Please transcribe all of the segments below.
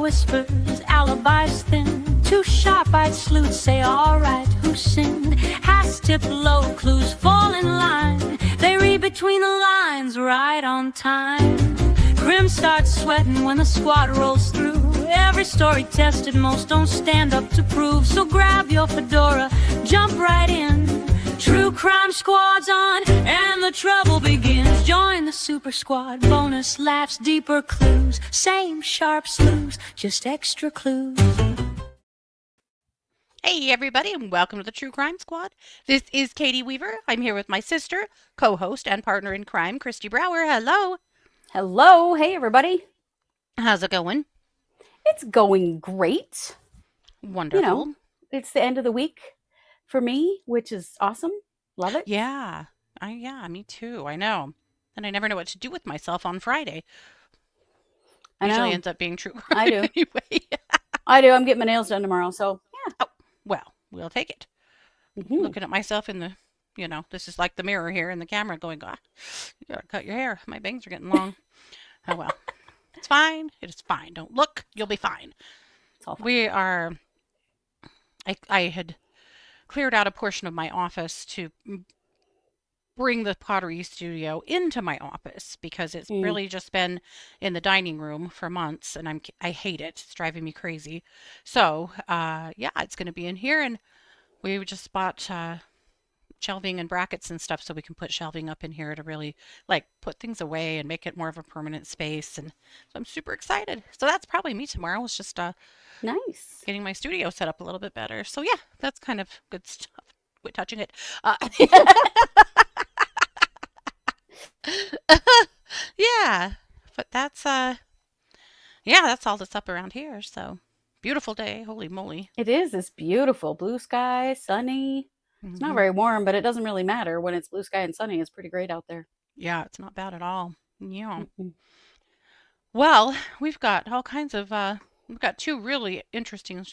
whispers, alibis thin. Two sharp-eyed sleuths say, all right, who sinned? Has tipped low, clues fall in line. They read between the lines, right on time. Grim starts sweating when the squad rolls through. Every story tested, most don't stand up to prove. So grab your fedora, jump right in. True Crime Squad's on, and the trouble begins. Join the super squad, bonus laughs, deeper clues. Same sharp sleuths, just extra clues. Hey everybody, and welcome to the True Crime Squad. This is Katie Weaver. I'm here with my sister, co-host, and partner in crime, Kristi Brower. Hello. Hello. Hey, everybody. How's it going? It's going great. Wonderful. It's the end of the week for me, which is awesome. Love it. Yeah. Me too. I know. And I never know what to do with myself on Friday. I know. Usually ends up being true crime I do. anyway. I do. I'm getting my nails done tomorrow, so yeah. Oh, well, we'll take it. Looking at myself in the, this is like the mirror here in the camera going, you gotta cut your hair. My bangs are getting long. Oh, well. It's fine. It is fine. Don't look. You'll be fine. It's all fine. We are, I had cleared out a portion of my office to bring the pottery studio into my office because it's really just been in the dining room for months and I hate it. It's driving me crazy. So, it's going to be in here, and we just bought shelving and brackets and stuff so we can put shelving up in here to really put things away and make it more of a permanent space. And so I'm super excited. So that's probably me tomorrow. It's just nice getting my studio set up a little bit better. So yeah, that's kind of good stuff. Quit touching it. Yeah, but that's that's all that's up around here. So beautiful day. Holy moly. It is. It's beautiful. Blue sky, sunny. It's not very warm, but it doesn't really matter. When it's blue sky and sunny, it's pretty great out there. Yeah, it's not bad at all. Yeah. Well, we've got all kinds of, we've got two really interesting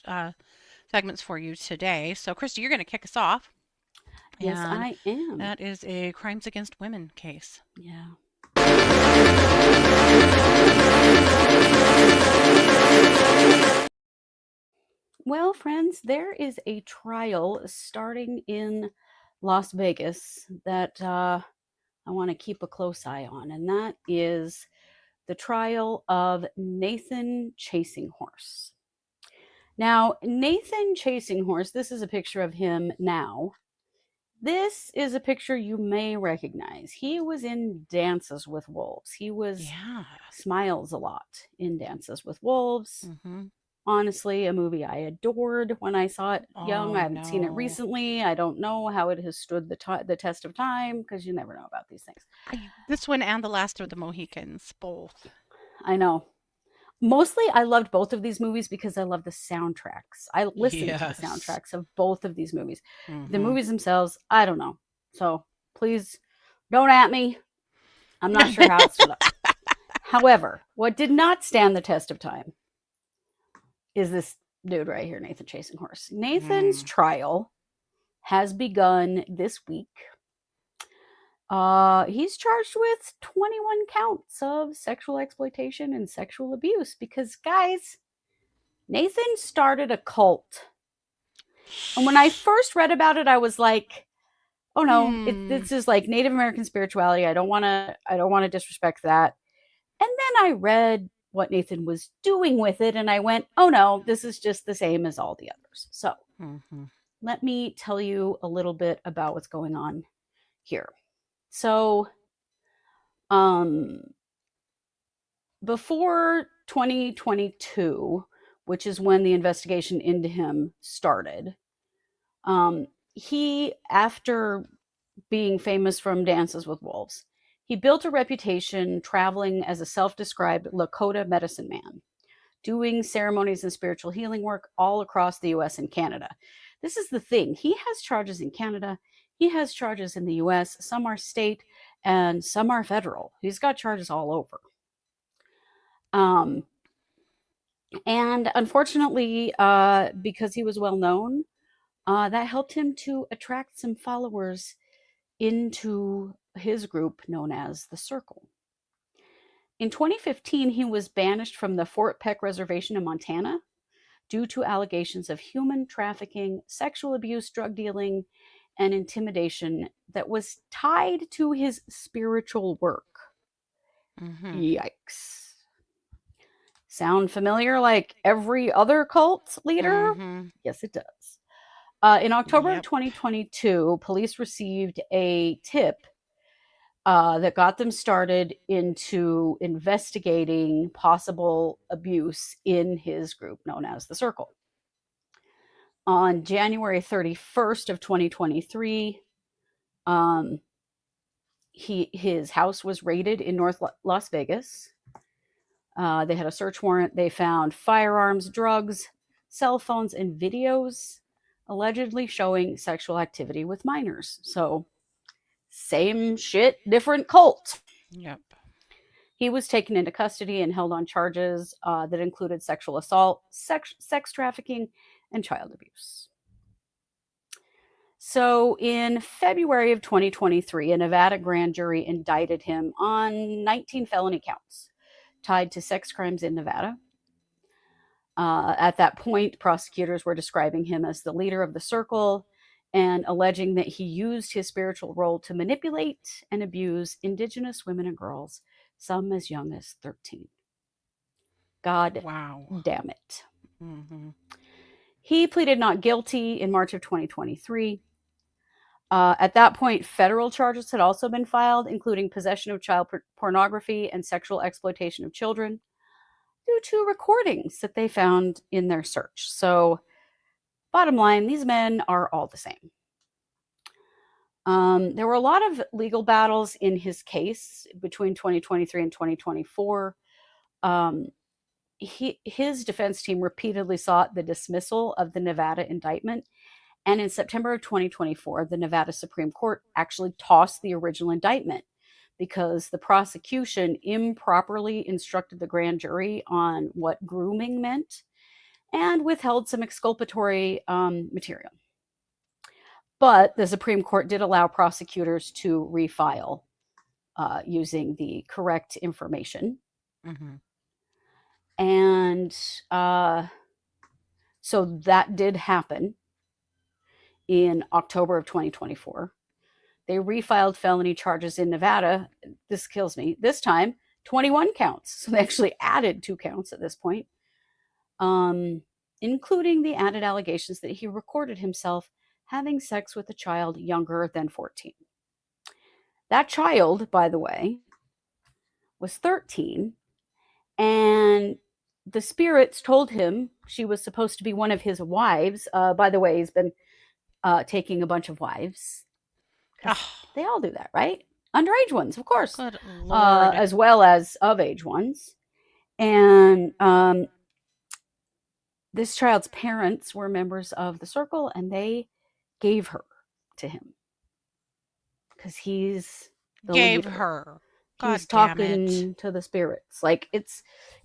segments for you today. So, Kristi, you're going to kick us off. Yes, I am. That is a crimes against women case. Yeah. Well, friends, there is a trial starting in Las Vegas that I want to keep a close eye on, and that is the trial of Nathan Chasing Horse. Now, Nathan Chasing Horse, this is a picture of him now. This is a picture you may recognize. He was in Dances with Wolves. He was Smiles a lot in Dances with Wolves. Honestly, a movie I adored when I saw it young. I haven't seen it recently. I don't know how it has stood the test of time because you never know about these things. This one and The Last of the Mohicans, both. I know. Mostly, I loved both of these movies because I love the soundtracks. I listened to the soundtracks of both of these movies. The movies themselves, I don't know. So please don't at me. I'm not sure how it stood up. However, what did not stand the test of time is this dude right here, Nathan Chasing Horse. Nathan's trial has begun this week. He's charged with 21 counts of sexual exploitation and sexual abuse because, guys, Nathan started a cult. And when I first read about it, I was like, oh no, this is like Native American spirituality. I don't want to disrespect that. And then I read what Nathan was doing with it, and I went, oh no, this is just the same as all the others. So let me tell you a little bit about what's going on here. So before 2022, which is when the investigation into him started, he, after being famous from Dances with Wolves, he built a reputation traveling as a self-described Lakota medicine man, doing ceremonies and spiritual healing work all across the US and Canada. This is the thing. He has charges in Canada. He has charges in the US. Some are state and some are federal. He's got charges all over. And unfortunately, because he was well known, that helped him to attract some followers into his group known as the Circle. In 2015, he was banished from the Fort Peck Reservation in Montana due to allegations of human trafficking, sexual abuse, drug dealing, and intimidation that was tied to his spiritual work. Mm-hmm. Yikes. Sound familiar like every other cult leader? Mm-hmm. Yes, it does. In October of Yep. 2022, police received a tip that got them started into investigating possible abuse in his group known as the Circle. On January 31st of 2023, his house was raided in North Las Vegas. They had a search warrant. They found firearms, drugs, cell phones, and videos allegedly showing sexual activity with minors. So, same shit, different cult. Yep. He was taken into custody and held on charges that included sexual assault, sex trafficking, and child abuse. So, in February of 2023, a Nevada grand jury indicted him on 19 felony counts tied to sex crimes in Nevada. At that point, prosecutors were describing him as the leader of the Circle and alleging that he used his spiritual role to manipulate and abuse Indigenous women and girls, some as young as 13. God Wow. damn it. Mm-hmm. He pleaded not guilty in March of 2023. At that point, federal charges had also been filed, including possession of child pornography and sexual exploitation of children, due to recordings that they found in their search. So, bottom line, these men are all the same. There were a lot of legal battles in his case between 2023 and 2024. His defense team repeatedly sought the dismissal of the Nevada indictment. And in September of 2024, the Nevada Supreme Court actually tossed the original indictment because the prosecution improperly instructed the grand jury on what grooming meant and withheld some exculpatory material. But the Supreme Court did allow prosecutors to refile using the correct information. Mm-hmm. And so that did happen in October of 2024. They refiled felony charges in Nevada. This kills me. This time, 21 counts. So they actually added 2 counts at this point, including the added allegations that he recorded himself having sex with a child younger than 14. That child, by the way, was 13, and the spirits told him she was supposed to be one of his wives. By the way, he's been taking a bunch of wives. Oh, they all do that, right? Underage ones, of course, good Lord. as well as of age ones. And this child's parents were members of the Circle, and they gave her to him because he's the Gave leader. her. God He's damn talking it. to the spirits. Like it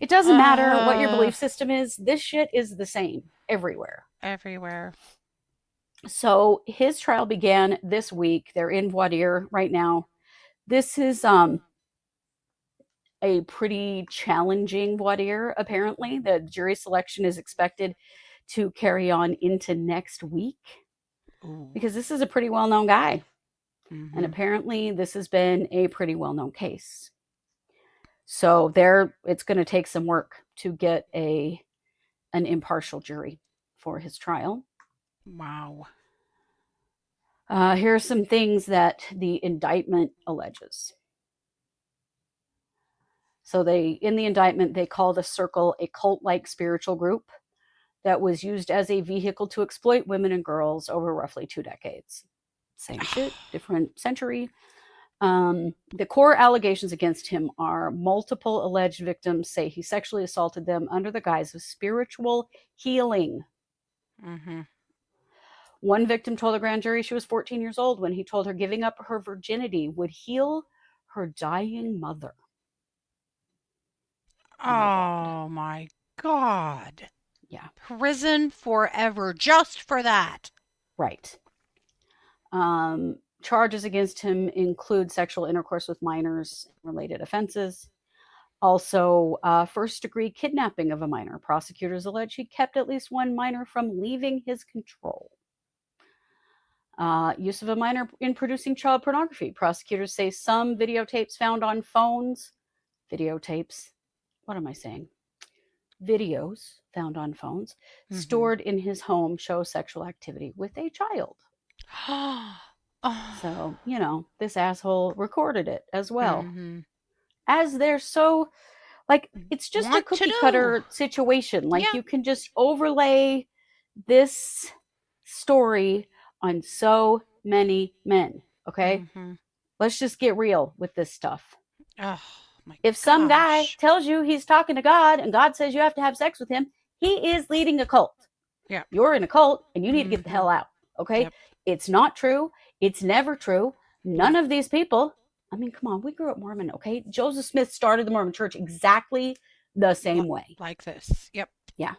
doesn't matter what your belief system is. This shit is the same everywhere. Everywhere. So his trial began this week. They're in voir dire right now. This is a pretty challenging voir dire, apparently. The jury selection is expected to carry on into next week. Ooh. Because this is a pretty well-known guy. Mm-hmm. And apparently this has been a pretty well-known case. So it's going to take some work to get an impartial jury for his trial. Wow. Here are some things that the indictment alleges. So in the indictment, they call the Circle a cult-like spiritual group that was used as a vehicle to exploit women and girls over roughly 2 decades. Same shit, different century. The core allegations against him are multiple alleged victims say he sexually assaulted them under the guise of spiritual healing. Mm-hmm. One victim told the grand jury she was 14 years old when he told her giving up her virginity would heal her dying mother. Oh my God. Yeah. Prison forever just for that. Right. Charges against him include sexual intercourse with minors and related offenses. Also, first-degree kidnapping of a minor. Prosecutors allege he kept at least one minor from leaving his control. Use of a minor in producing child pornography. Prosecutors say some videotapes found on phones, videotapes, what am I saying? Videos found on phones stored in his home show sexual activity with a child. Oh. So, this asshole recorded it as well. Mhm. As they're so, like, it's just a Want to cookie do. cutter situation. Like, Yeah. you can just overlay this story on so many men, okay? Mhm. Let's just get real with this stuff. Oh my If some guy gosh. tells you he's talking to God and God says you have to have sex with him, he is leading a cult. Yeah. You're in a cult and you need to get the Mhm. hell out, okay? Yep. It's not true. It's never true. None of these people, I mean, come on, we grew up Mormon, okay? Joseph Smith started the Mormon church exactly the same way. Like this. Yep. Yeah.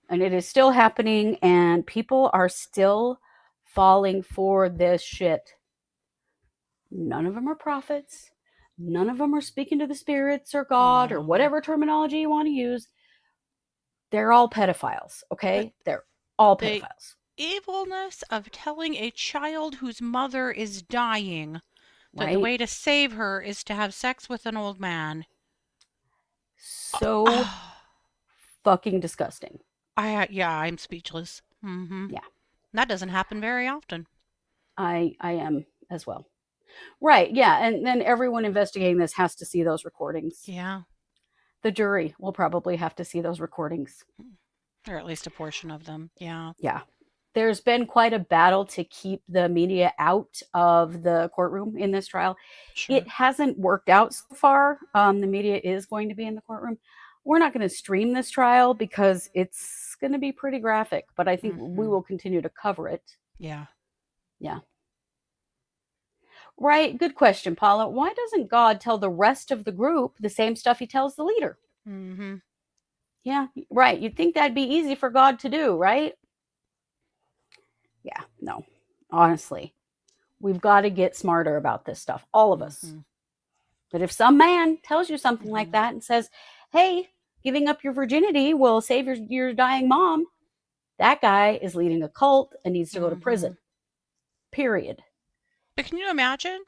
And it is still happening, and people are still falling for this shit. None of them are prophets. None of them are speaking to the spirits or God or No. whatever terminology you want to use. They're all pedophiles, okay? They're all The pedophiles. evilness of telling a child whose mother is dying that the Right? way to save her is to have sex with an old man. So fucking disgusting. I'm speechless. Mm-hmm. Yeah. That doesn't happen very often. I am as well. Right, yeah, and then everyone investigating this has to see those recordings. Yeah. The jury will probably have to see those recordings. Or at least a portion of them. Yeah. Yeah. There's been quite a battle to keep the media out of the courtroom in this trial. Sure. It hasn't worked out so far. The media is going to be in the courtroom. We're not going to stream this trial because it's going to be pretty graphic, but I think we will continue to cover it. Yeah. Yeah. Right. Good question, Paula. Why doesn't God tell the rest of the group the same stuff he tells the leader? Mm-hmm. Yeah, right. You'd think that'd be easy for God to do, right? Yeah, no. Honestly, we've got to get smarter about this stuff, all of us. Mm-hmm. But if some man tells you something like that and says, hey, giving up your virginity will save your dying mom, that guy is leading a cult and needs to go to prison. Period. But can you imagine?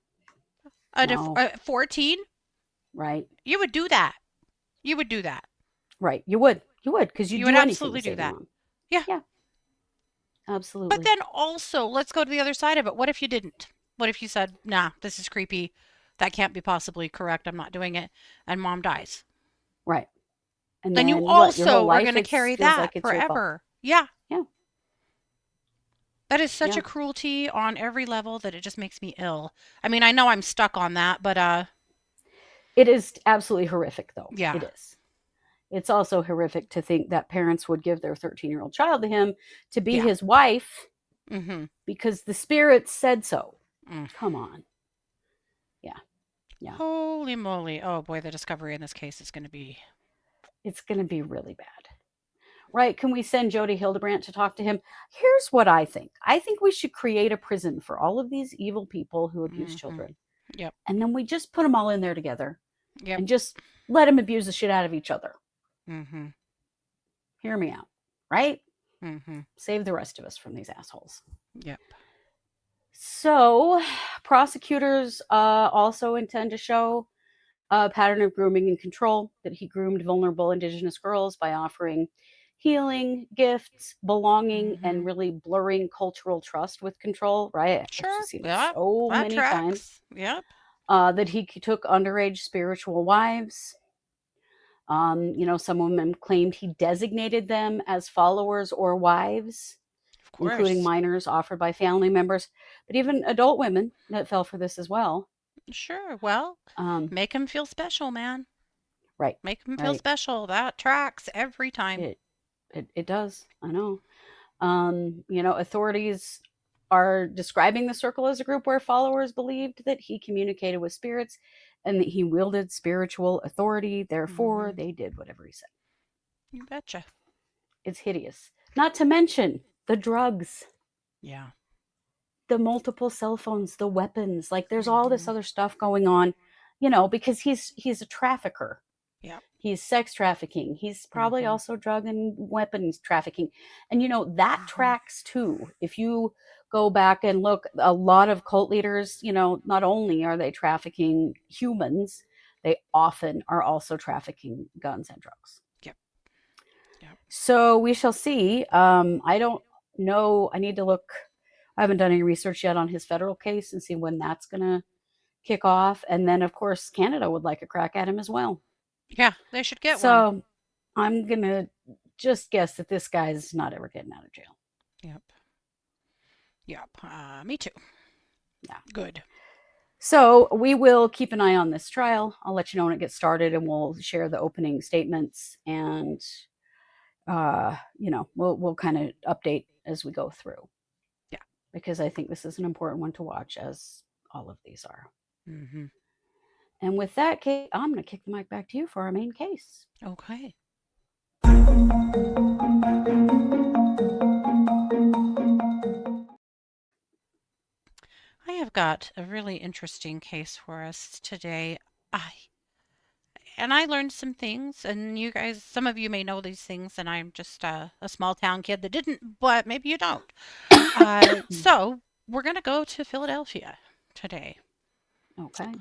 No. 14? Right. You would do that. You would do that. Right. You would. You would, because you'd You do would anything absolutely to do save that. your mom. Yeah. Yeah. Absolutely. But then also, let's go to the other side of it. What if you didn't? What if you said, nah, this is creepy. That can't be possibly correct. I'm not doing it. And mom dies. Right. And then you what, your whole also are life going to carry feels that like it's your fault. forever. Yeah. Yeah. That is such Yeah. a cruelty on every level that it just makes me ill. I mean, I know I'm stuck on that, but It is absolutely horrific, though. Yeah. It is. It's also horrific to think that parents would give their 13-year-old child to him to be Yeah. his wife Mm-hmm. because the spirit said so. Mm. Come on. Yeah. Yeah. Holy moly. Oh boy, the discovery in this case is going to be... It's going to be really bad. Right? Can we send Jody Hildebrandt to talk to him? Here's what I think. I think we should create a prison for all of these evil people who abuse children. Yep. And then we just put them all in there together. Yep. And just let them abuse the shit out of each other. Mm-hmm. Hear me out. Right? Mm-hmm. Save the rest of us from these assholes. Yep. So, prosecutors also intend to show a pattern of grooming and control, that he groomed vulnerable Indigenous girls by offering healing, gifts, belonging, and really blurring cultural trust with control, right? Sure. I've seen it Yep. so That many tracks. times. Yep. That he took underage spiritual wives. Some women claimed he designated them as followers or wives, including minors offered by family members, but even adult women that fell for this as well. Sure. Well, make him feel special, man. Right. Make him feel special. That tracks every time. It does. I know. Authorities are describing the circle as a group where followers believed that he communicated with spirits and that he wielded spiritual authority. Therefore, they did whatever he said. You betcha. It's hideous. Not to mention the drugs. Yeah. The multiple cell phones, the weapons. Like, there's all this other stuff going on, because he's a trafficker. Yep. He's sex trafficking. He's probably Mm-hmm. also drug and weapons trafficking. And that Mm-hmm. tracks too. If you go back and look, a lot of cult leaders, not only are they trafficking humans, they often are also trafficking guns and drugs. Yep. Yep. So we shall see. I don't know. I need to look. I haven't done any research yet on his federal case and see when that's going to kick off. And then, of course, Canada would like a crack at him as well. Yeah, they should get one. So I'm going to just guess that this guy's not ever getting out of jail. Yep. Yep. Me too. Yeah. Good. So we will keep an eye on this trial. I'll let you know when it gets started, and we'll share the opening statements, and we'll kind of update as we go through. Yeah. Because I think this is an important one to watch, as all of these are. Mm-hmm. And with that, Kate, I'm going to kick the mic back to you for our main case. Okay. I have got a really interesting case for us today. I learned some things, and you guys, some of you may know these things, and I'm just a small town kid that didn't, but maybe you don't. So we're going to go to Philadelphia today. Okay.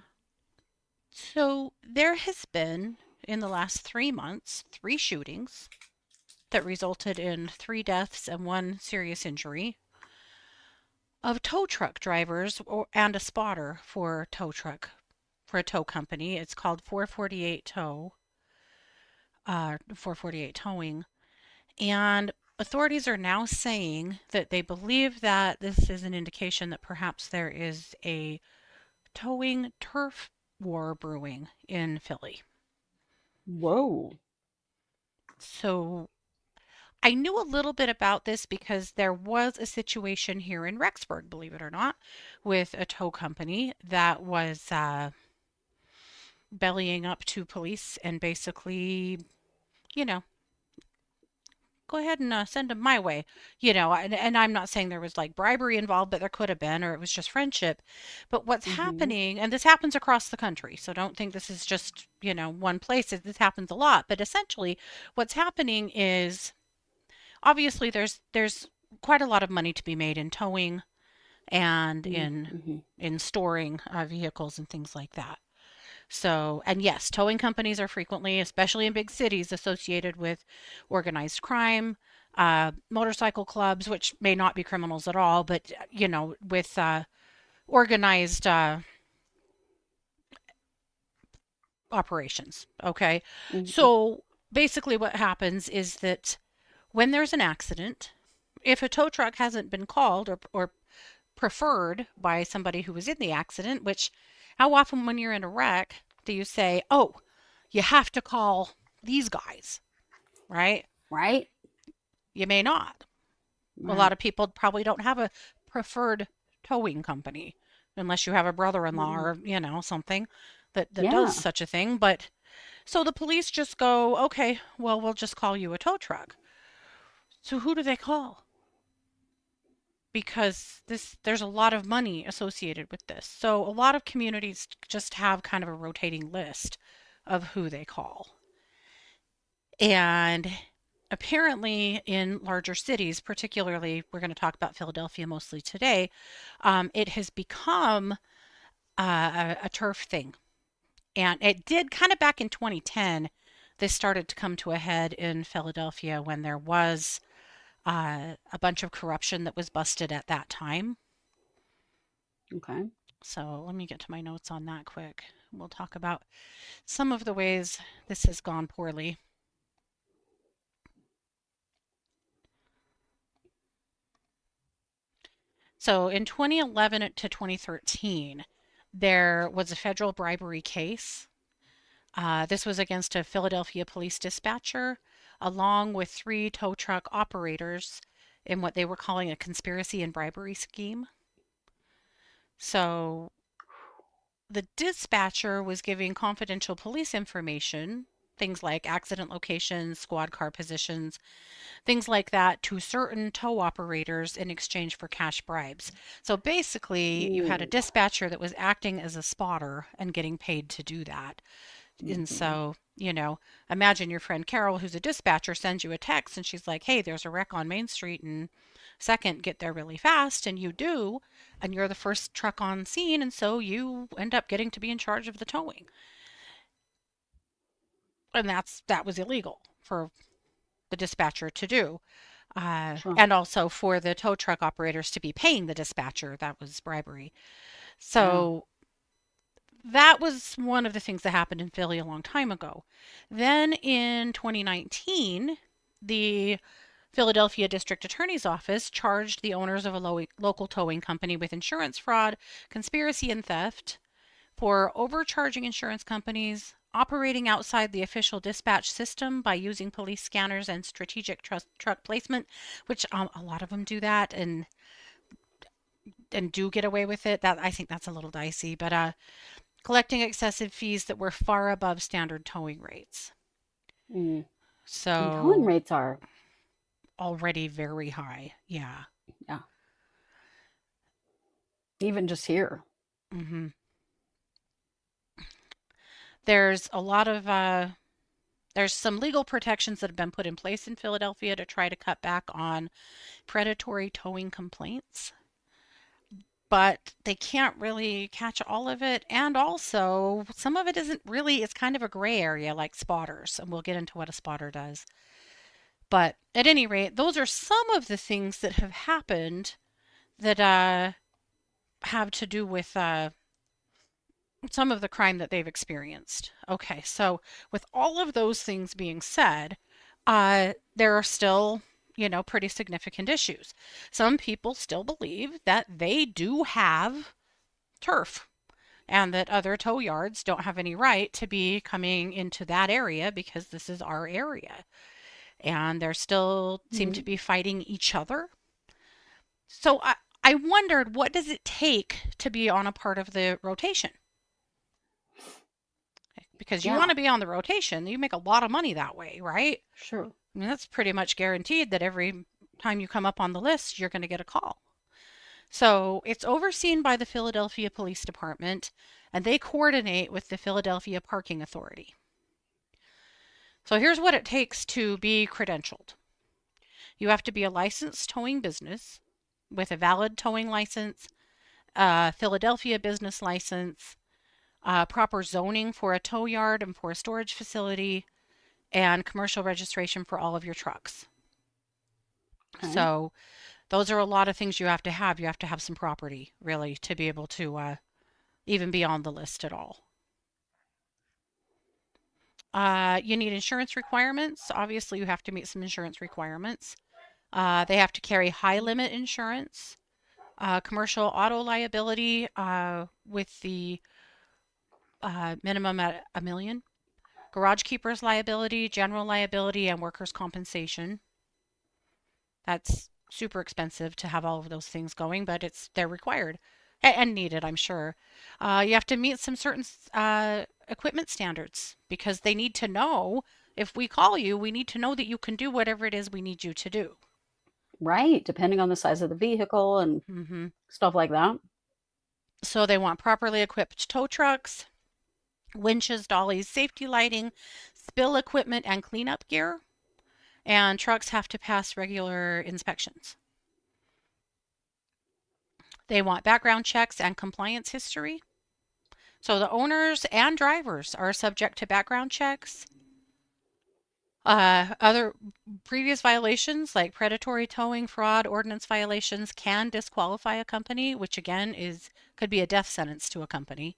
So there has been, in the last 3 months, 3 shootings that resulted in 3 deaths and 1 serious injury of tow truck drivers and a spotter for a tow company. It's called 448 Towing. And authorities are now saying that they believe that this is an indication that perhaps there is a towing turf war brewing in Philly. Whoa. So I knew a little bit about this because there was a situation here in Rexburg, believe it or not, with a tow company that was bellying up to police and basically, you know, go ahead and send them my way, and I'm not saying there was like bribery involved, but there could have been, or it was just friendship. But what's Mm-hmm. happening, and this happens across the country, so don't think this is just, one place. This happens a lot, but essentially what's happening is obviously there's quite a lot of money to be made in towing and in Mm-hmm. in storing vehicles and things like that. So, and yes, towing companies are frequently, especially in big cities, associated with organized crime, motorcycle clubs, which may not be criminals at all, but with organized operations. Okay, Mm-hmm. so basically, what happens is that when there's an accident, if a tow truck hasn't been called or preferred by somebody who was in the accident, which how often when you're in a wreck do you say, oh, you have to call these guys, right? Right. You may not. A lot Right. of people probably don't have a preferred towing company unless you have a brother-in-law Mm. or, something that does Yeah. such a thing. But so the police just go, okay, well, we'll just call you a tow truck. So who do they call? Because there's a lot of money associated with this. So a lot of communities just have kind of a rotating list of who they call. And apparently in larger cities, particularly we're going to talk about Philadelphia mostly today, it has become a turf thing. And it did kind of back in 2010. This started to come to a head in Philadelphia when there was a bunch of corruption that was busted at that time. Okay. So let me get to my notes on that quick. We'll talk about some of the ways this has gone poorly. So in 2011 to 2013, there was a federal bribery case. This was against a Philadelphia police dispatcher, along with 3 tow truck operators in what they were calling a conspiracy and bribery scheme. So the dispatcher was giving confidential police information, things like accident locations, squad car positions, things like that, to certain tow operators in exchange for cash bribes. So basically, you had a Ooh. dispatcher that was acting as a spotter and getting paid to do that. And Mm-hmm. so, imagine your friend Carol, who's a dispatcher, sends you a text and she's like, hey, there's a wreck on Main Street and second, get there really fast. And you do, and you're the first truck on scene. And so you end up getting to be in charge of the towing. And that was illegal for the dispatcher to do. Sure. And also for the tow truck operators to be paying the dispatcher. That was bribery. Yeah. So that was one of the things that happened in Philly a long time ago. Then in 2019, the Philadelphia District Attorney's Office charged the owners of a local towing company with insurance fraud, conspiracy, and theft for overcharging insurance companies, operating outside the official dispatch system by using police scanners and strategic truck placement, which a lot of them do that and do get away with it. That I think that's a little dicey, but collecting excessive fees that were far above standard towing rates. Mm. And towing So rates are, already very high. Yeah. yeah, even just here. hmm There's a lot of there's some legal protections that have been put in place in Philadelphia to try to cut back on predatory towing complaints, but they can't really catch all of it. And also, some of it isn't really, it's kind of a gray area like spotters, and we'll get into what a spotter does. But at any rate, those are some of the things that have happened that have to do with some of the crime that they've experienced. Okay, so with all of those things being said, there are still, pretty significant issues. Some people still believe that they do have turf and that other tow yards don't have any right to be coming into that area because this is our area. And they're still seem to Mm. be fighting each other. So I wondered, what does it take to be on a part of the rotation? Because you Yeah, want to be on the rotation, you make a lot of money that way, right? sure. I mean, that's pretty much guaranteed that every time you come up on the list, you're going to get a call. So it's overseen by the Philadelphia Police Department, and they coordinate with the Philadelphia Parking Authority. So here's what it takes to be credentialed. You have to be a licensed towing business with a valid towing license, a Philadelphia business license, proper zoning for a tow yard and for a storage facility, and commercial registration for all of your trucks. Okay. So those are a lot of things you have to have. You have to have some property, really, to be able to even be on the list at all. You need insurance requirements. Obviously, you have to meet some insurance requirements. They have to carry high limit insurance, commercial auto liability with the minimum at $1 million, garage keeper's liability, general liability, and workers' compensation. That's super expensive to have all of those things going, but they're required and needed, I'm sure. You have to meet some certain equipment standards because they need to know if we call you, we need to know that you can do whatever it is we need you to do. Right, depending on the size of the vehicle and hmm stuff like that. So they want properly equipped tow trucks, winches, dollies, safety lighting, spill equipment, and cleanup gear. And trucks have to pass regular inspections. They want background checks and compliance history. So the owners and drivers are subject to background checks. Other previous violations like predatory towing, fraud, ordinance violations can disqualify a company, which again could be a death sentence to a company.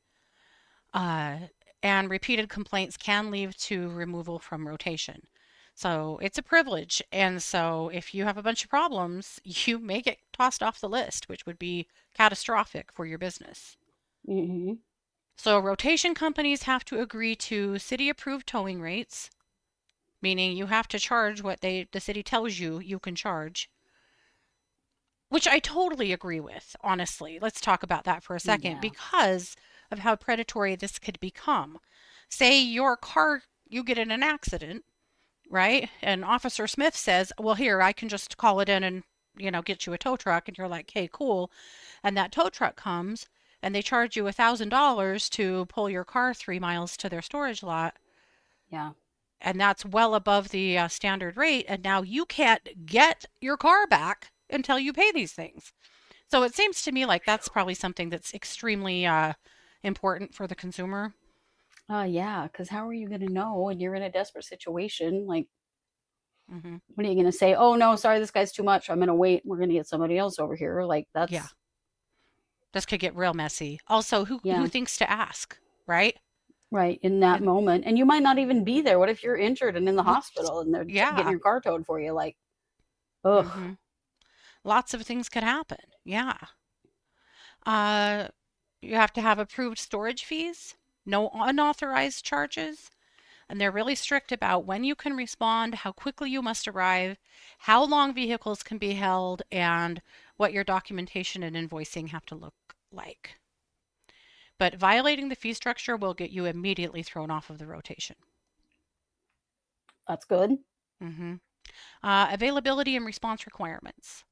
Uh, and repeated complaints can lead to removal from rotation. So it's a privilege. And so if you have a bunch of problems, you may get tossed off the list, which would be catastrophic for your business. Hmm. So rotation companies have to agree to city approved towing rates, meaning you have to charge what the city tells you you can charge, which I totally agree with, honestly. Let's talk about that for a second Yeah. because of how predatory this could become. Say your car, you get in an accident, right? And Officer Smith says, well, here, I can just call it in and, get you a tow truck. And you're like, hey, cool. And that tow truck comes and they charge you $1,000 to pull your car 3 miles to their storage lot, Yeah. and that's well above the standard rate, and now you can't get your car back until you pay these things. So it seems to me like that's probably something that's extremely important for the consumer. Yeah, because how are you going to know when you're in a desperate situation? Like, Hmm. what are you going to say? Oh, no, sorry, this guy's too much. I'm going to wait. We're going to get somebody else over here. Like, Yeah, that's, this could get real messy. Also, who yeah, thinks to ask, right? right. In that And moment. And you might not even be there. What if you're injured and in the well, hospital and they're getting yeah. your car towed for you? Like, ugh, Hmm. Lots of things could happen. Yeah. Uh, you have to have approved storage fees, no unauthorized charges, and they're really strict about when you can respond, how quickly you must arrive, how long vehicles can be held, and what your documentation and invoicing have to look like. But violating the fee structure will get you immediately thrown off of the rotation. that's good. Hmm. Availability and response requirements.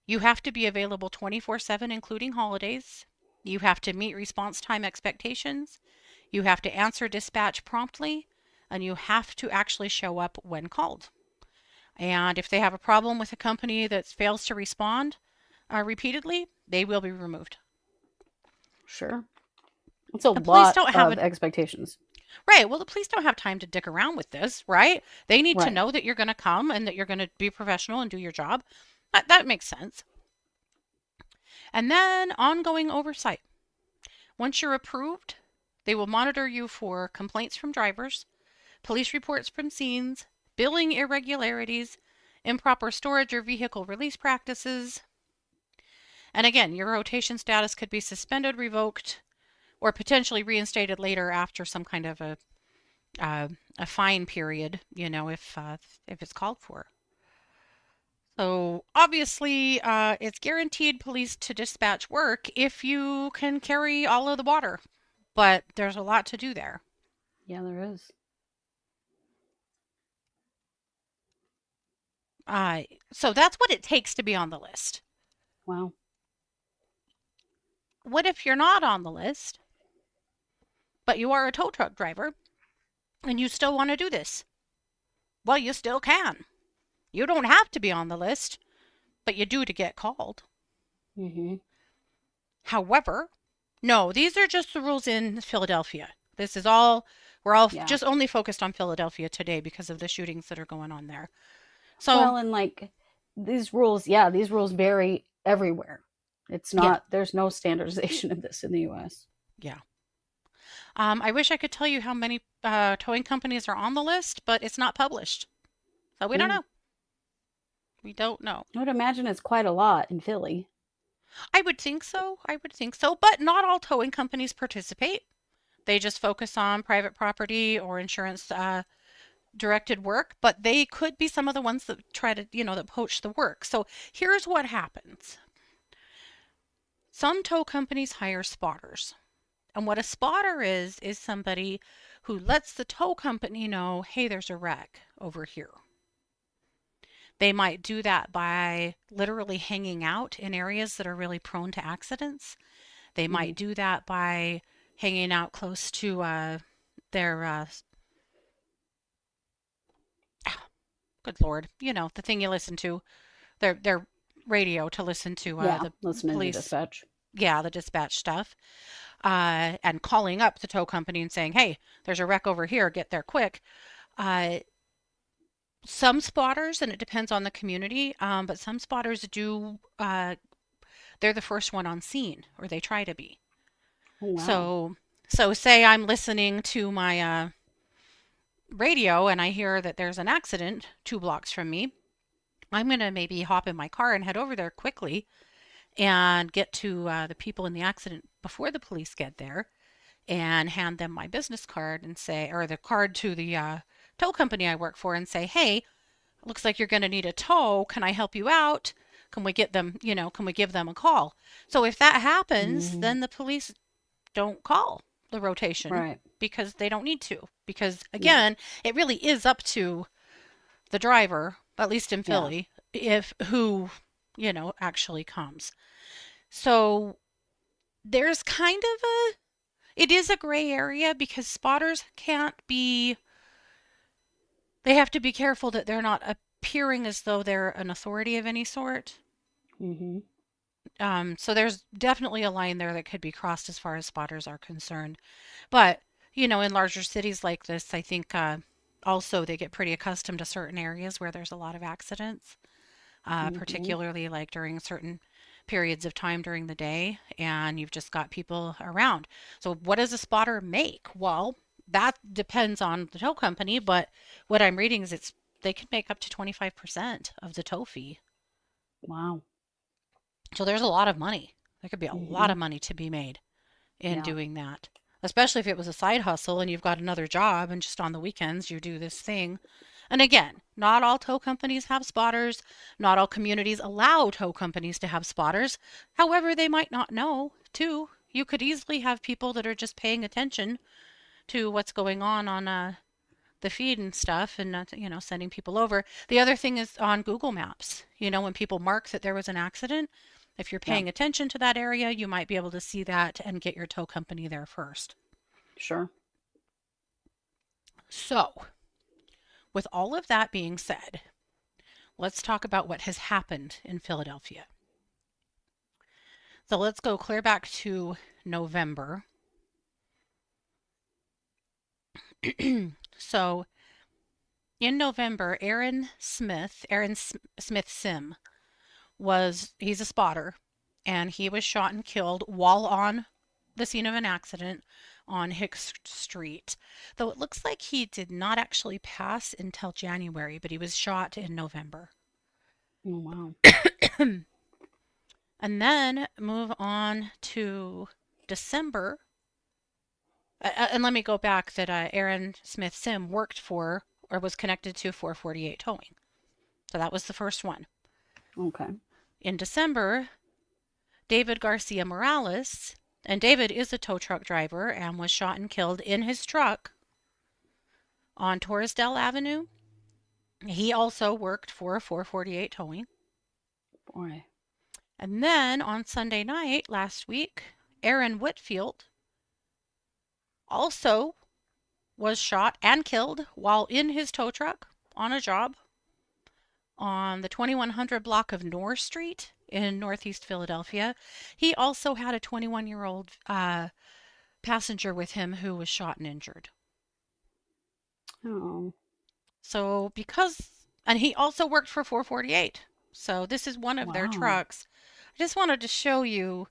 You have to be available 24/7, including holidays. You have to meet response time expectations. You have to answer dispatch promptly, and you have to actually show up when called. And if they have a problem with a company that fails to respond repeatedly, they will be removed. Sure. It's a The police lot don't have of a expectations. right. Well, the police don't have time to dick around with this, right? They need to Right. know that you're going to come and that you're going to be professional and do your job. That makes sense. And then ongoing oversight. Once you're approved, they will monitor you for complaints from drivers, police reports from scenes, billing irregularities, improper storage or vehicle release practices. And again, your rotation status could be suspended, revoked, or potentially reinstated later after some kind of a fine period, if it's called for. So obviously, it's guaranteed police to dispatch work if you can carry all of the water, but there's a lot to do there. Yeah, there is. Uh, so that's what it takes to be on the list. Wow. What if you're not on the list, but you are a tow truck driver and you still want to do this? Well, you still can. You don't have to be on the list, but you do to get called. Mm-hmm. However, no, these are just the rules in Philadelphia. This is all, we're all Yeah. just only focused on Philadelphia today because of the shootings that are going on there. So, Well, and like these rules vary everywhere. It's yeah, not, there's no standardization of this in the US. yeah. I wish I could tell you how many towing companies are on the list, but it's not published. So we don't Hmm. know. We don't know. I would imagine it's quite a lot in Philly. I would think so. I would think so. But not all towing companies participate. They just focus on private property or insurance directed work, but they could be some of the ones that try to, that poach the work. So here's what happens. Some tow companies hire spotters. And what a spotter is somebody who lets the tow company know, hey, there's a wreck over here. They might do that by literally hanging out in areas that are really prone to accidents. They Hmm. might do that by hanging out close to their, good Lord, the thing you listen to, their radio to listen to Yeah, the listening to police, dispatch. yeah, the dispatch stuff, and calling up the tow company and saying, hey, there's a wreck over here, get there quick. Uh, some spotters, and it depends on the community, but some spotters do, they're the first one on scene, or they try to be. Oh wow. So say I'm listening to my radio and I hear that there's an accident 2 blocks from me. I'm going to maybe hop in my car and head over there quickly and get to the people in the accident before the police get there and hand them my business card and say, or the card to the tow company I work for and say, hey, looks like you're going to need a tow. Can I help you out? Can we get them, can we give them a call? So if that happens, Hmm. then the police don't call the rotation Right. because they don't need to. Because Yeah. again, it really is up to the driver, at least in Yeah. Philly, if who, actually comes. So there's kind of it is a gray area because spotters can't be, they have to be careful that they're not appearing as though they're an authority of any sort. Mm-hmm. So there's definitely a line there that could be crossed as far as spotters are concerned. But, in larger cities like this, I think also they get pretty accustomed to certain areas where there's a lot of accidents, Mm-hmm. particularly like during certain periods of time during the day, and you've just got people around. So, what does a spotter make? Well, that depends on the tow company, but what I'm reading is they can make up to 25% of the tow fee. Wow. So there's a lot of money. There could be a lot Mm-hmm. of money to be made in Yeah. doing that. Especially if it was a side hustle and you've got another job and just on the weekends you do this thing. And again, not all tow companies have spotters. Not all communities allow tow companies to have spotters. However, they might not know, too. You could easily have people that are just paying attention to what's going on the feed and stuff and sending people over. The other thing is on Google Maps. When people mark that there was an accident, if you're Yeah. paying attention to that area, you might be able to see that and get your tow company there first. Sure. So, with all of that being said, let's talk about what has happened in Philadelphia. So, let's go clear back to November. So, in November, Aaron Smith Sim he's a spotter, and he was shot and killed while on the scene of an accident on Hicks Street. Though it looks like he did not actually pass until January, but he was shot in November. Oh, wow. And then move on to December. And let me go back that Aaron Smith Sim worked for or was connected to 448 Towing. So that was the first one. Okay. In December, David Garcia Morales, and David is a tow truck driver and was shot and killed in his truck on Torresdale Avenue. He also worked for 448 Towing. Boy. And then on Sunday night last week, Aaron Whitfield also was shot and killed while in his tow truck on a job on the 2100 block of North Street in Northeast Philadelphia. He also had a 21-year-old passenger with him who was shot and injured. Oh. So and he also worked for 448. So this is one of their Wow. trucks. I just wanted to show you,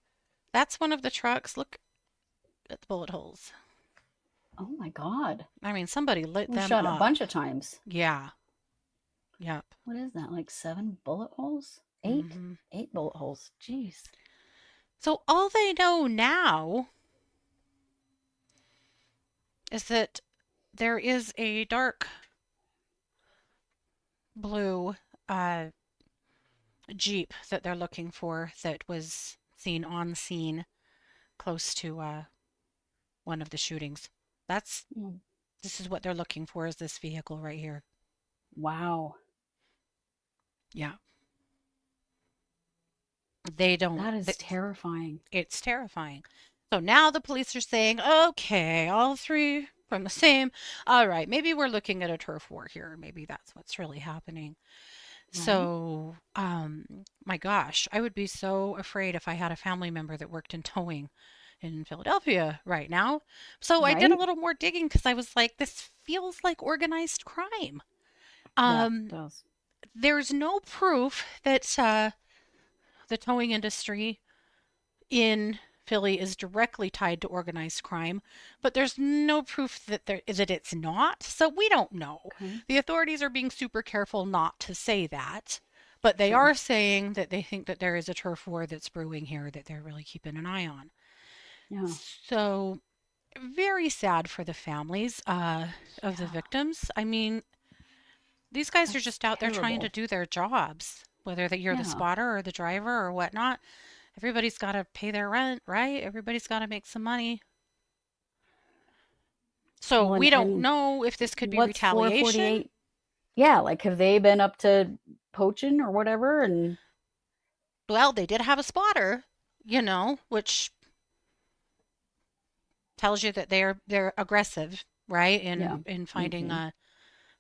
that's one of the trucks. Look at the bullet holes. Oh my God. I mean, somebody lit We them shot a up. bunch of times. Yeah. Yep. What is that? Like 7 bullet holes? 8? hmm 8 bullet holes. Jeez. So all they know now is that there is a dark blue Jeep that they're looking for that was seen on scene close to one of the shootings. That's Mm. this is what they're looking for, is this vehicle right here. Wow. Yeah. They don't That is terrifying. It's terrifying. So now the police are saying, okay, all three from the same. All right, maybe we're looking at a turf war here. Maybe that's what's really happening. Right? So, my gosh, I would be so afraid if I had a family member that worked in towing in Philadelphia right now. So I did a Right? little more digging because I was like, this feels like organized crime. Yeah, it Um, does. there's no proof that the towing industry in Philly is directly tied to organized crime, but there's no proof that it's not. So we don't know. Okay. The authorities are being super careful not to say that, but they Sure. are saying that they think that there is a turf war that's brewing here that they're really keeping an eye on. Yeah. So very sad for the families of the Yeah. victims. I mean, these guys are That's just out there trying to terrible. do their jobs, whether that you're the Yeah. spotter or the driver or whatnot. Everybody's got to pay their rent, right? Everybody's got to make some money. So Well, we don't and know if this could be what's retaliation. 448? Yeah, like have they been up to poaching or whatever? And Well, they did have a spotter, which tells you that they're aggressive, right? Yeah. In finding Mm-hmm.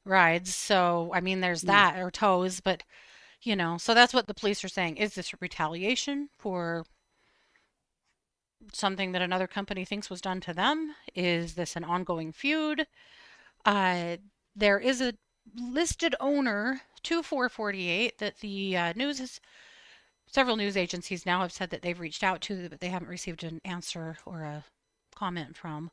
rides. So, I mean, there's Yeah. that or tows, but so that's what the police are saying. Is this retaliation for something that another company thinks was done to them? Is this an ongoing feud? Uh, there is a listed owner to 448 that the news is several news agencies now have said that they've reached out to, but they haven't received an answer or a comment from.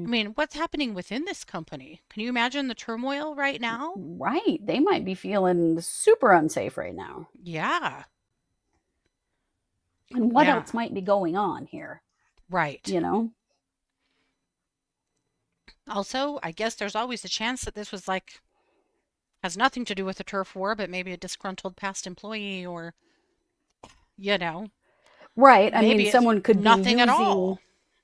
I Mm. mean, what's happening within this company? Can you imagine the turmoil right now? Right. They might be feeling super unsafe right now. Yeah, And what yeah, else might be going on here? right. You know? Also, I guess there's always a chance that this was like has nothing to do with the turf war, but maybe a disgruntled past employee or, you know, Right. I mean, maybe it's someone could be nothing at using all.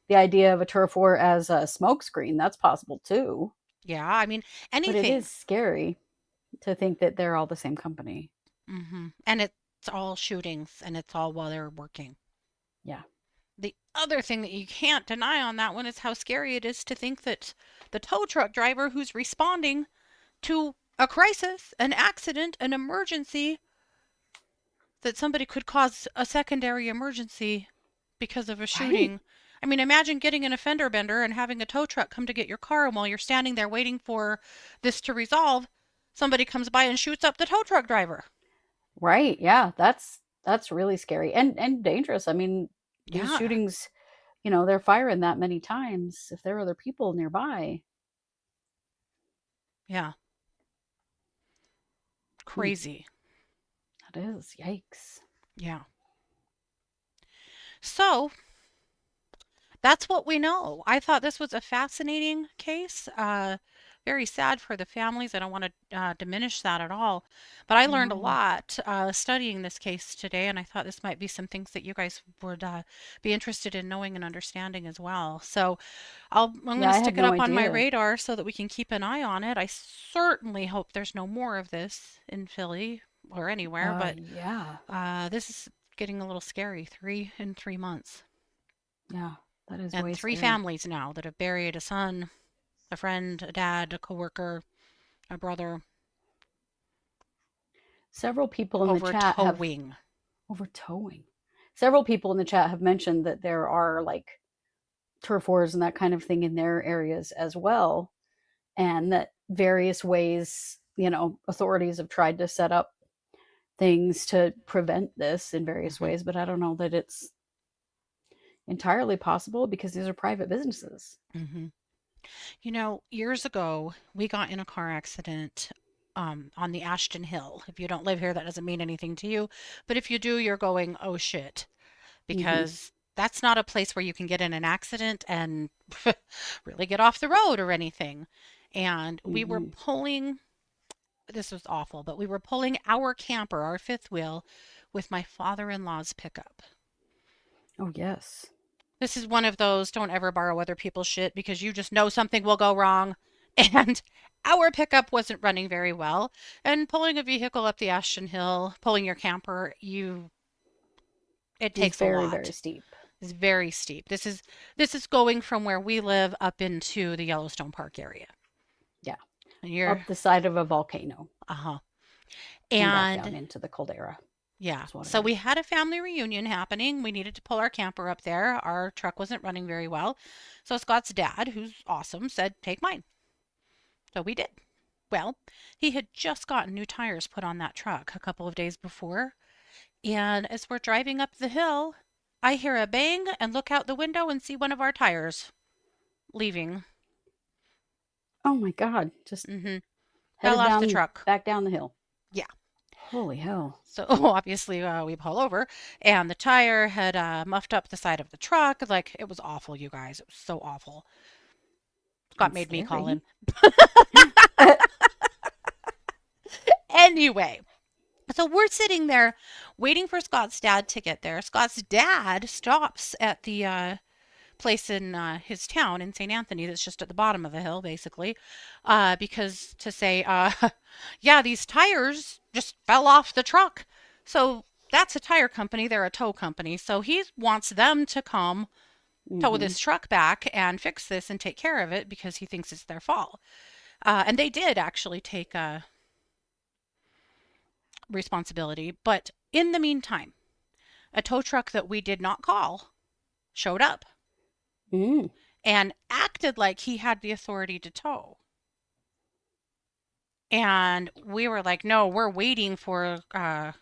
the idea of a turf war as a smokescreen. That's possible too. Yeah, I mean, But it is anything. scary to think that they're all the same company. And it's all shootings and it's all while they're working. Yeah. The other thing that you can't deny on that one is how scary it is to think that the tow truck driver who's responding to a crisis, an accident, an emergency, that somebody could cause a secondary emergency because of a Right. shooting. I mean, imagine getting in a fender bender and having a tow truck come to get your car, and while you're standing there waiting for this to resolve, somebody comes by and shoots up the tow truck driver. Right. Yeah. That's really scary and dangerous. I mean, these Yeah, shootings, they're firing that many times. If there are other people nearby, yeah, hmm, crazy. that is yikes. Yeah. So that's what we know. I thought this was a fascinating case. Very sad for the families. I don't want to diminish that at all. But I learned a No. lot studying this case today, and I thought this might be some things that you guys would be interested in knowing and understanding as well. So I'm going Yeah, to I stick had it no up on my idea. radar so that we can keep an eye on it. I certainly hope there's no more of this in Philly or anywhere, but Yeah. this is getting a little scary. 3 in 3 months. Yeah. That is And way three scary. families now that have buried a son, a friend, a dad, a coworker, a brother Several people in the over chat have towing. over towing. Several people in the chat have mentioned that there are like turf wars and that kind of thing in their areas as well, and that various ways, authorities have tried to set up things to prevent this in various hmm ways, but I don't know that it's entirely possible because these are private businesses. hmm Years ago, we got in a car accident on the Ashton Hill. If you don't live here, that doesn't mean anything to you. But if you do, you're going, oh shit, Hmm. because that's not a place where you can get in an accident and really get off the road or anything. And we were Hmm. pulling this was awful, but we were pulling our camper, our fifth wheel, with my father-in-law's pickup. Oh yes. This is one of those don't ever borrow other people's shit because you just know something will go wrong. And our pickup wasn't running very well. And pulling a vehicle up the Ashton Hill, pulling your camper, it It's takes a very, very lot. steep. It's very steep. This is going from where we live up into the Yellowstone Park area. Yeah. And you're Up the side of a volcano uh-huh. and back down And into the caldera. yeah. That's what it So we is. had a family reunion happening. We needed to pull our camper up there. Our truck wasn't running very well. So Scott's dad, who's awesome, said, take mine. So we did. Well, he had just gotten new tires put on that truck a couple of days before. And as we're driving up the hill, I hear a bang and look out the window and see one of our tires leaving. Oh my God. Just hmm Fell headed off the down, truck. back down the hill. Yeah. Holy hell. So obviously we pull over and the tire had muffed up the side of the truck. Like it was awful, you guys. It was so awful. Scott And made me call him. scary. Anyway, so we're sitting there waiting for Scott's dad to get there. Scott's dad stops at the place in his town in St. Anthony that's just at the bottom of the hill, basically, because to say, yeah, these tires just fell off the truck. So that's a tire company. They're a tow company. So he wants them to come tow this truck back and fix this and take care of it because he thinks it's their fault. And they did actually take responsibility. But in the meantime, a tow truck that we did not call showed up and acted like he had the authority to tow. And we were like, no, we're waiting for Les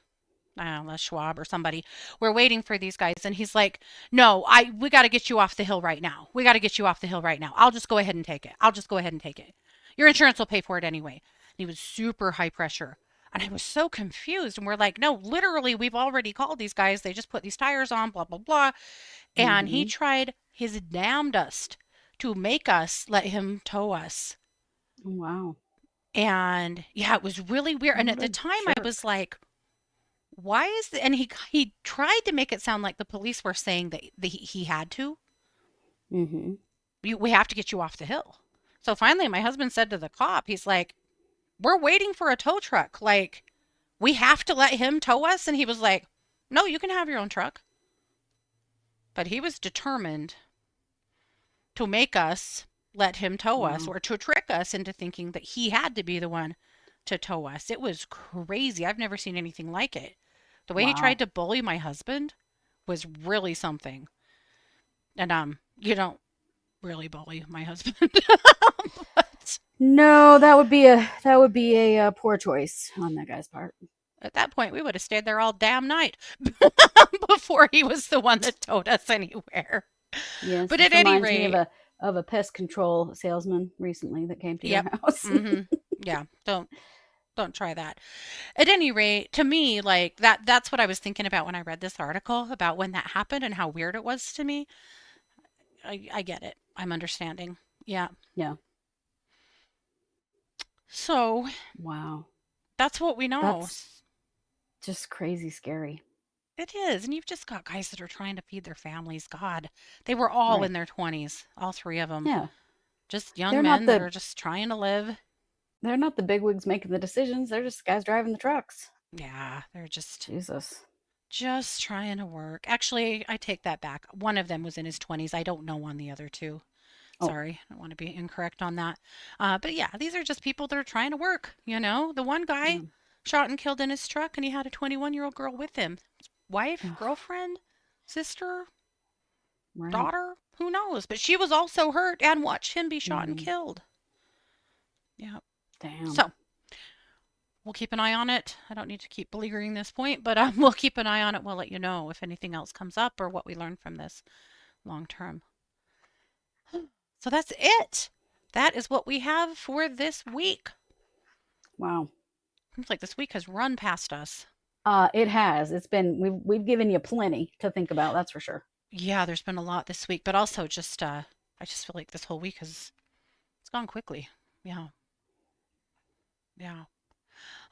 Schwab or somebody. We're waiting for these guys. And he's like, no, we got to get you off the hill right now. We got to get you off the hill right now. I'll just go ahead and take it. I'll just go ahead and take it. Your insurance will pay for it anyway. And he was super high pressure. And I was so confused. And we're like, no, literally, we've already called these guys. They just put these tires on, blah, blah, blah. And he tried his damnedest to make us let him tow us. Wow. And yeah, it was really weird. And at the time I was like, why is and he tried to make it sound like the police were saying that he had to. We have to get you off the hill. So finally my husband said to the cop, he's like, we're waiting for a tow truck. Like, we have to let him tow us. And he was like, no, you can have your own truck. But he was determined to make us let him tow us, or to trick us into thinking that he had to be the one to tow us. It was crazy. I've never seen anything like it. The way he tried to bully my husband was really something. And you don't really bully my husband. But no, that would be a poor choice on that guy's part. At that point, we would have stayed there all damn night before he was the one that towed us anywhere. Yes, but at any rate, of a pest control salesman recently that came to your house. Yeah, don't try that. At any rate, to me, like that's what I was thinking about when I read this article about when that happened and how weird it was to me. I get it. I'm understanding. Yeah. Yeah. So, wow. That's what we know. That's just crazy scary. It is. And you've just got guys that are trying to feed their families. God, they were all in their 20s, all three of them. Yeah. Just young men that are just trying to live. They're not the bigwigs making the decisions. They're just guys driving the trucks. Yeah, they're just... Jesus. Just trying to work. Actually, I take that back. One of them was in his 20s. I don't know on the other two. Sorry, I don't want to be incorrect on that. But yeah, these are just people that are trying to work, you know? The one guy shot and killed in his truck, and he had a 21-year-old girl with him. Wife, girlfriend, sister, daughter, who knows? But she was also hurt and watched him be shot and killed. Yeah. Damn. So, we'll keep an eye on it. I don't need to keep beleaguering this point, but we'll keep an eye on it. We'll let you know if anything else comes up or what we learn from this long term. So that's it. That is what we have for this week. Wow. Seems like this week has run past us. It has. It's been, we've given you plenty to think about, that's for sure. Yeah, there's been a lot this week, but also just, I just feel like this whole week it's gone quickly. Yeah. Yeah.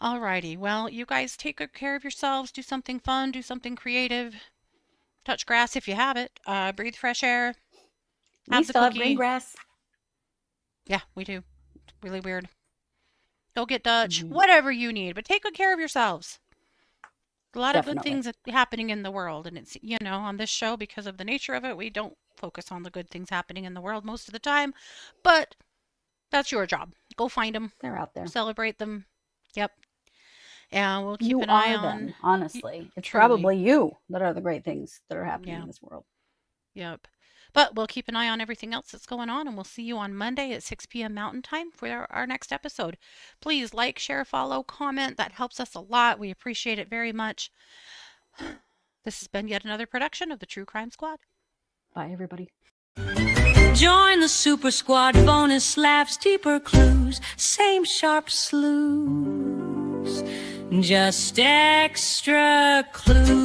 Alrighty. Well, you guys take good care of yourselves. Do something fun. Do something creative. Touch grass if you have it. Breathe fresh air. We still have green grass. Yeah, we do. It's really weird. Go get Dutch. Whatever you need. But take good care of yourselves. A lot of good things happening in the world. And it's, you know, on this show, because of the nature of it, we don't focus on the good things happening in the world most of the time. But that's your job. Go find them. They're out there. Celebrate them. Yep. And we'll keep an eye on them, honestly. It's probably you that are the great things that are happening in this world. Yep. But we'll keep an eye on everything else that's going on, and we'll see you on Monday at 6 p.m. Mountain Time for our next episode. Please like, share, follow, comment. That helps us a lot. We appreciate it very much. This has been yet another production of the True Crime Squad. Bye, everybody. Join the Super Squad, bonus laughs, deeper clues, same sharp slews, just extra clues.